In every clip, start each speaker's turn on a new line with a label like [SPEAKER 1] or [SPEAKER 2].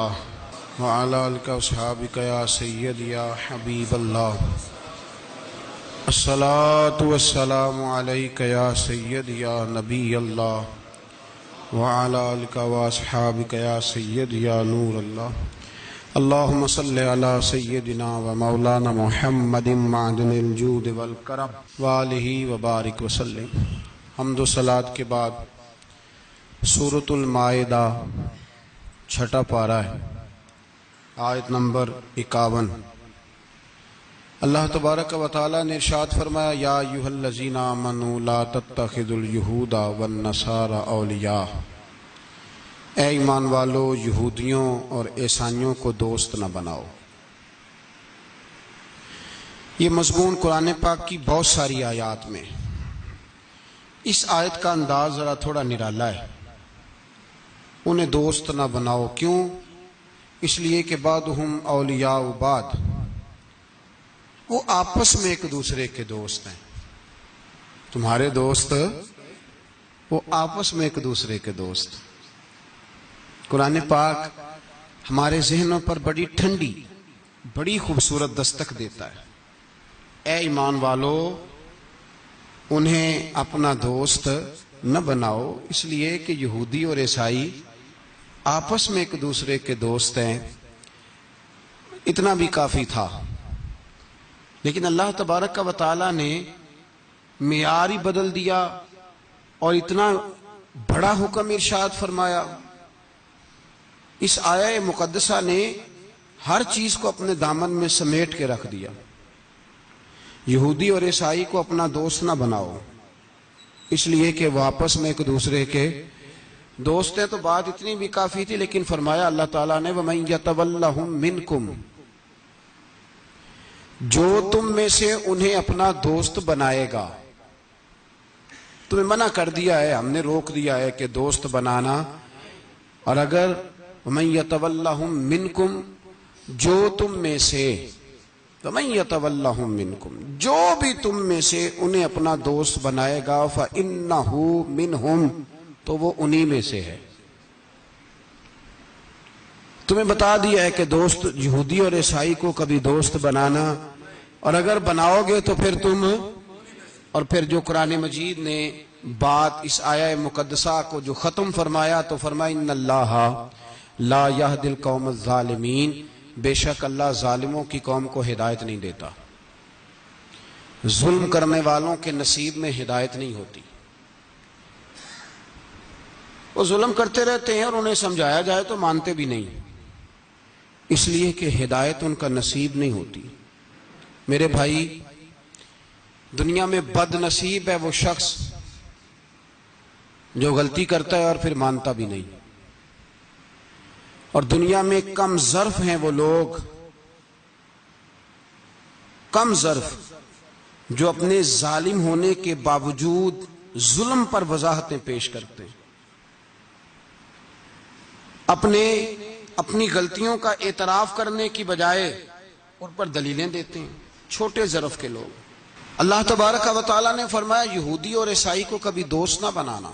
[SPEAKER 1] وعلى آلك وصحابك يا سيد يا حبيب الله الصلاة والسلام عليك يا سيد يا نبي الله وعلى آلك وصحابك يا سيد يا نور الله اللهم صل على سيدنا ومولانا محمد معدن الجود والكرم وآلہ وبارک وسلم۔ حمد و صلاۃ کے بعد سورۃ المائدہ چھٹا پارہ ہے، آیت نمبر 51۔ اللہ تبارک و تعالی نے ارشاد فرمایا یا ایھا الذین آمنوا لا تتخذوا اليہود والنصارى اولیاء، اے ایمان والو یہودیوں اور عیسائیوں کو دوست نہ بناؤ۔ یہ مضمون قرآن پاک کی بہت ساری آیات میں، اس آیت کا انداز ذرا تھوڑا نرالا ہے۔ انہیں دوست نہ بناؤ، کیوں؟ اس لیے کہ بعضهم اولیاء بعض، وہ آپس میں ایک دوسرے کے دوست ہیں۔ تمہارے دوست وہ آپس میں ایک دوسرے کے دوست۔ قرآن پاک ہمارے ذہنوں پر بڑی ٹھنڈی، بڑی خوبصورت دستک دیتا ہے۔ اے ایمان والو، انہیں اپنا دوست نہ بناؤ، اس لیے کہ یہودی اور عیسائی آپس میں ایک دوسرے کے دوست ہیں۔ اتنا بھی کافی تھا، لیکن اللہ تبارک و تعالی نے معیار ہی بدل دیا اور اتنا بڑا حکم ارشاد فرمایا۔ اس آیہ مقدسہ نے ہر چیز کو اپنے دامن میں سمیٹ کے رکھ دیا۔ یہودی اور عیسائی کو اپنا دوست نہ بناؤ، اس لیے کہ وہ آپس میں ایک دوسرے کے دوست ہیں۔ تو بات اتنی بھی کافی تھی، لیکن فرمایا اللہ تعالیٰ نے وَمَن يَتَوَلَّهُم مِّنكُمْ، جو تم میں سے انہیں اپنا دوست بنائے گا۔ تمہیں منع کر دیا ہے، ہم نے روک دیا ہے کہ دوست بنانا، اور اگر وَمَن يَتَوَلَّهُم مِّنكُمْ، جو تم میں سے، وَمَن يَتَوَلَّهُم مِّنكُمْ، جو بھی تم میں سے انہیں اپنا دوست بنائے گا فَإِنَّهُ مِنْهُمْ، تو وہ انہی میں سے ہے۔ تمہیں بتا دیا ہے کہ دوست یہودی اور عیسائی کو کبھی دوست بنانا، اور اگر بناؤ گے تو پھر تم، اور پھر جو قرآن مجید نے بات اس آیہ مقدسہ کو جو ختم فرمایا تو فرمایا ان اللہ لا یہدی القوم الظالمین، بے شک اللہ ظالموں کی قوم کو ہدایت نہیں دیتا۔ ظلم کرنے والوں کے نصیب میں ہدایت نہیں ہوتی۔ وہ ظلم کرتے رہتے ہیں اور انہیں سمجھایا جائے تو مانتے بھی نہیں، اس لیے کہ ہدایت ان کا نصیب نہیں ہوتی۔ میرے بھائی، دنیا میں بد نصیب ہے وہ شخص جو غلطی کرتا ہے اور پھر مانتا بھی نہیں، اور دنیا میں کم ظرف ہیں وہ لوگ، کم ظرف جو اپنے ظالم ہونے کے باوجود ظلم پر وضاحتیں پیش کرتے ہیں، اپنی غلطیوں کا اعتراف کرنے کی بجائے ان پر دلیلیں دیتے ہیں۔ چھوٹے ظرف کے لوگ۔ اللہ تبارک و تعالیٰ نے فرمایا یہودی اور عیسائی کو کبھی دوست نہ بنانا۔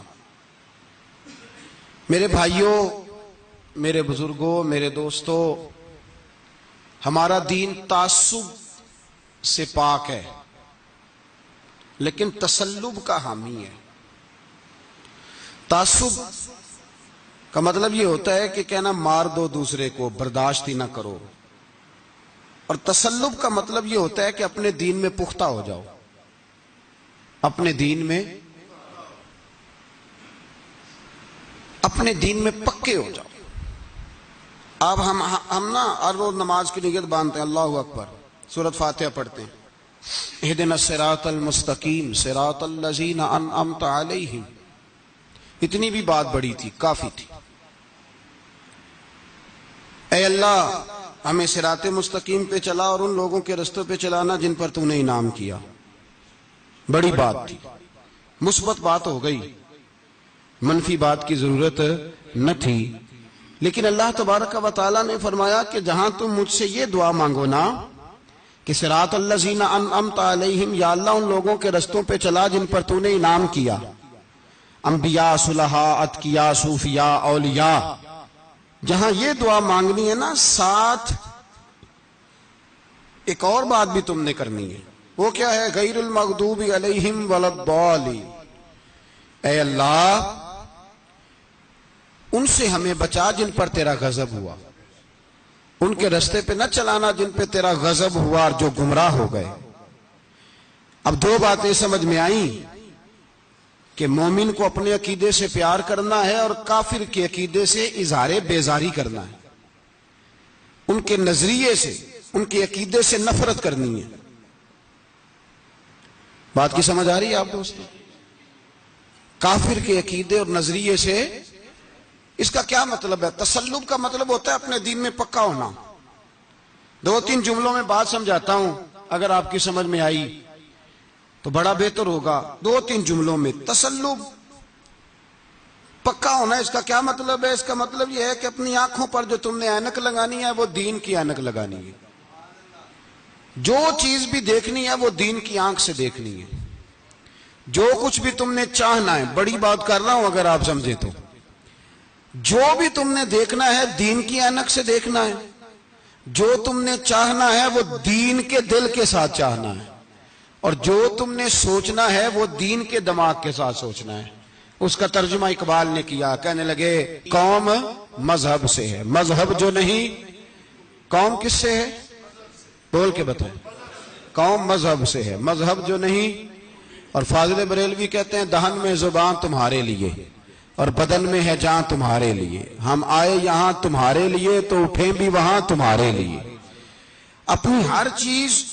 [SPEAKER 1] میرے بھائیوں، میرے بزرگوں، میرے دوستوں، ہمارا دین تعصب سے پاک ہے، لیکن تسلب کا حامی ہے۔ تعصب کا مطلب یہ ہوتا ہے کہ کہنا مار دو دوسرے کو، برداشت ہی نہ کرو، اور تسلب کا مطلب یہ ہوتا ہے کہ اپنے دین میں پختہ ہو جاؤ، اپنے دین میں پکے ہو جاؤ۔ اب ہم نا ہر روز نماز کی نیت باندھتے ہیں، اللہ اکبر، سورۃ فاتحہ پڑھتے ہیں، اہدنا الصراط المستقیم صراط الذین انعمت علیہم، اتنی بھی بات بڑی تھی، کافی تھی۔ اے اللہ ہمیں صراط مستقیم پہ چلا اور ان لوگوں کے رستوں پہ چلانا جن پر تو نے انعام کیا، بڑی بات تھی، مثبت بات ہو گئی، منفی بات کی ضرورت نہ تھی۔ لیکن اللہ تبارک و تعالیٰ نے فرمایا کہ جہاں تم مجھ سے یہ دعا مانگو نا کہ صراط الذین انعمت علیہم، یا اللہ ان لوگوں کے رستوں پہ چلا جن پر تو نے انعام کیا، انبیاء، صلحاء، اتقیاء، صوفیاء، اولیاء، جہاں یہ دعا مانگنی ہے نا، ساتھ ایک اور بات بھی تم نے کرنی ہے. وہ کیا ہے؟ غیر المغضوب علیہم ولا الضالین. اے اللہ ان سے ہمیں بچا جن پر تیرا غضب ہوا، ان کے رستے پہ نہ چلانا جن پہ تیرا غضب ہوا اور جو گمراہ ہو گئے. اب دو باتیں سمجھ میں آئیں کہ مومن کو اپنے عقیدے سے پیار کرنا ہے اور کافر کے عقیدے سے اظہار بیزاری کرنا ہے، ان کے نظریے سے، ان کے عقیدے سے نفرت کرنی ہے. بات کی سمجھ آ رہی ہے آپ دوستو؟ کافر کے عقیدے اور نظریے سے، اس کا کیا مطلب ہے؟ تسلب کا مطلب ہوتا ہے اپنے دین میں پکا ہونا. دو تین جملوں میں بات سمجھاتا ہوں، اگر آپ کی سمجھ میں آئی تو بڑا بہتر ہوگا. دو تین جملوں میں تسلب، پکا ہونا، اس کا کیا مطلب ہے؟ اس کا مطلب یہ ہے کہ اپنی آنکھوں پر جو تم نے اینک لگانی ہے وہ دین کی اینک لگانی ہے. جو چیز بھی دیکھنی ہے وہ دین کی آنکھ سے دیکھنی ہے. جو کچھ بھی تم نے چاہنا ہے، بڑی بات کر رہا ہوں اگر آپ سمجھے تو، جو بھی تم نے دیکھنا ہے دین کی اینک سے دیکھنا ہے. جو تم نے چاہنا ہے وہ دین کے دل کے ساتھ چاہنا ہے، اور جو تم نے سوچنا ہے وہ دین کے دماغ کے ساتھ سوچنا ہے. اس کا ترجمہ اقبال نے کیا، کہنے لگے قوم مذہب سے ہے، مذہب جو نہیں. قوم کس سے ہے؟ بول کے بتائیں. قوم مذہب سے ہے، مذہب جو نہیں. اور فاضل بریلوی کہتے ہیں دہن میں زبان تمہارے لیے اور بدن میں ہے جان تمہارے لیے. ہم آئے یہاں تمہارے لیے تو اٹھیں بھی وہاں تمہارے لیے. اپنی ہر چیز،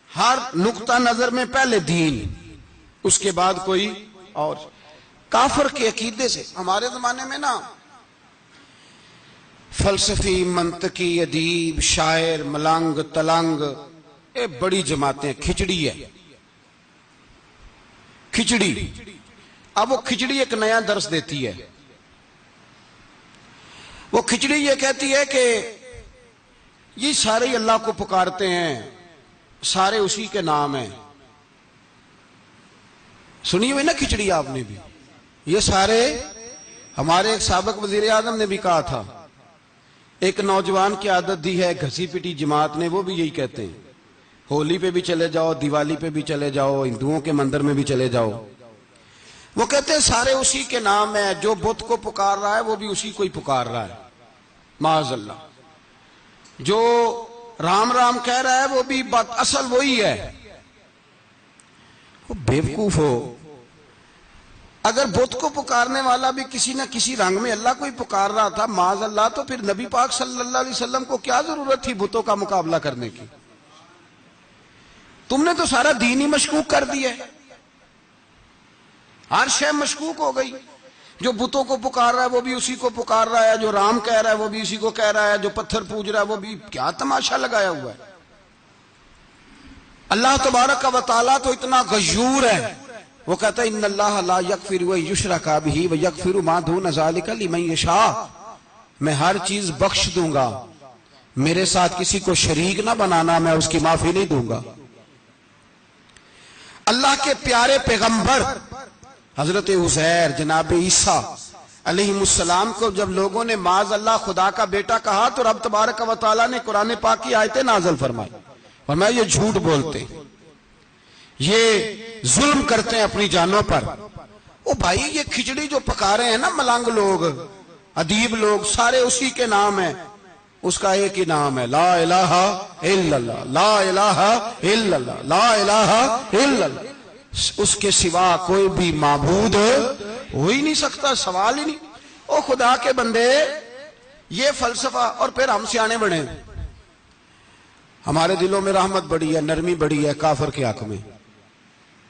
[SPEAKER 1] ہر نقطہ نظر میں پہلے دین، اس کے بعد کوئی اور. کافر کے عقیدے سے ہمارے زمانے میں نا فلسفی، منطقی، ادیب، شاعر، ملنگ، تلنگ، یہ بڑی جماعتیں. کھچڑی ہے، کھچڑی. اب وہ کھچڑی ایک نیا درس دیتی ہے. وہ کھچڑی یہ کہتی ہے کہ یہ سارے ہی اللہ کو پکارتے ہیں، سارے اسی کے نام ہیں. سنی ہوئی نا کھچڑی آپ نے بھی؟ یہ سارے، ہمارے ایک سابق وزیر اعظم نے بھی کہا تھا، ایک نوجوان کی عادت دی ہے گھسی پٹی جماعت نے، وہ بھی یہی کہتے ہیں. ہولی پہ بھی چلے جاؤ، دیوالی پہ بھی چلے جاؤ، ہندوؤں کے مندر میں بھی چلے جاؤ، وہ کہتے ہیں سارے اسی کے نام ہے. جو بت کو پکار رہا ہے وہ بھی اسی کو ہی پکار رہا ہے، معاذ اللہ. جو رام رام کہہ رہا ہے وہ بھی بات اصل وہی ہے. وہ بیوقوف ہو. اگر بت کو پکارنے والا بھی کسی نہ کسی رنگ میں اللہ کو ہی پکار رہا تھا، معاذ اللہ، تو پھر نبی پاک صلی اللہ علیہ وسلم کو کیا ضرورت تھی بتوں کا مقابلہ کرنے کی؟ تم نے تو سارا دین ہی مشکوک کر دیا ہے. ہر شے مشکوک ہو گئی. جو بتوں کو پکار رہا ہے وہ بھی اسی کو پکار رہا ہے، جو رام کہہ رہا ہے وہ بھی اسی کو کہہ رہا ہے، جو پتھر پوج رہا ہے وہ بھی. کیا تماشا لگایا ہوا ہے! اللہ تبارک و تعالیٰ تو اتنا غیور ہے، وہ کہتا ہے ان اللہ لا یغفر یشرک بہ ویغفر ما دون ذلک لمن یشاء. میں ہر چیز بخش دوں گا، میرے ساتھ کسی کو شریک نہ بنانا، میں اس کی معافی نہیں دوں گا. اللہ کے پیارے پیغمبر حضرت عزیر، جناب عیسیٰ علیہ السلام کو جب لوگوں نے معاذ اللہ خدا کا بیٹا کہا تو رب تبارک و تعالیٰ نے قرآن پاک کی آیتیں نازل فرمائی، فرمایا یہ جھوٹ بولتے، یہ ظلم کرتے ہیں اپنی جانوں پر. او بھائی، یہ کھچڑی جو پکا رہے ہیں نا ملنگ لوگ، ادیب لوگ، سارے اسی کے نام ہیں. اس کا ایک ہی نام ہے، لا الہ الا اللہ، لا الہ الا اللہ، لا الہ الا اللہ. اس کے سوا کوئی بھی معبود ہو ہی نہیں سکتا، سوال ہی نہیں. او خدا کے بندے، یہ فلسفہ. اور پھر ہم سیانے بڑھے، ہمارے دلوں میں رحمت بڑی ہے، نرمی بڑی ہے. کافر کے حق میں،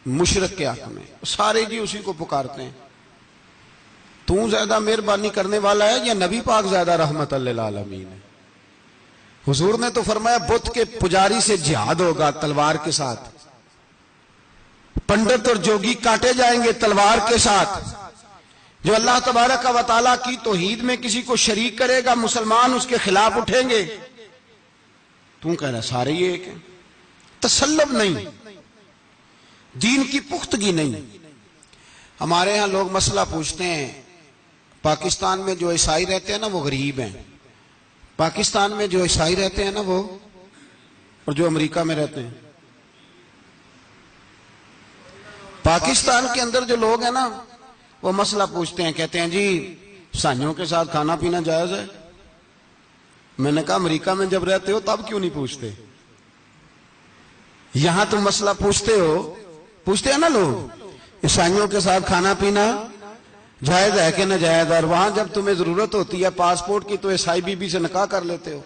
[SPEAKER 1] مشرک کے حق میں سارے جی اسی کو پکارتے ہیں. تو زیادہ مہربانی کرنے والا ہے یا نبی پاک زیادہ رحمت للعالمین ہے؟ حضور نے تو فرمایا بت کے پجاری سے جہاد ہوگا تلوار کے ساتھ، پنڈت اور جوگی کاٹے جائیں گے تلوار کے ساتھ. جو اللہ تبارک و تعالیٰ کی توحید میں کسی کو شریک کرے گا، مسلمان اس کے خلاف اٹھیں گے. تو کہہ رہا سارے یہ ایک ہیں. تسلب نہیں، دین کی پختگی نہیں. ہمارے ہاں لوگ مسئلہ پوچھتے ہیں، پاکستان میں جو عیسائی رہتے ہیں نا وہ غریب ہیں، پاکستان میں جو عیسائی رہتے ہیں نا وہ، اور جو امریکہ میں رہتے ہیں، پاکستان کے اندر جو لوگ ہیں نا وہ مسئلہ پوچھتے ہیں، کہتے ہیں جی عیسائیوں کے ساتھ کھانا پینا جائز ہے؟ میں نے کہا امریکہ میں جب رہتے ہو تب کیوں نہیں پوچھتے؟ یہاں تم مسئلہ پوچھتے ہیں نا لوگ، عیسائیوں کے ساتھ کھانا پینا جائز ہے کہ ناجائز، اور وہاں جب تمہیں ضرورت ہوتی ہے پاسپورٹ کی تو عیسائی بی بی سے نکاح کر لیتے ہو۔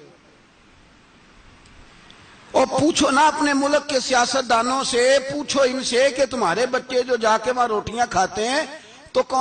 [SPEAKER 1] اور پوچھو نا اپنے ملک کے سیاست دانوں سے، پوچھو ان سے کہ تمہارے بچے جو جا کے وہاں روٹیاں کھاتے ہیں تو کون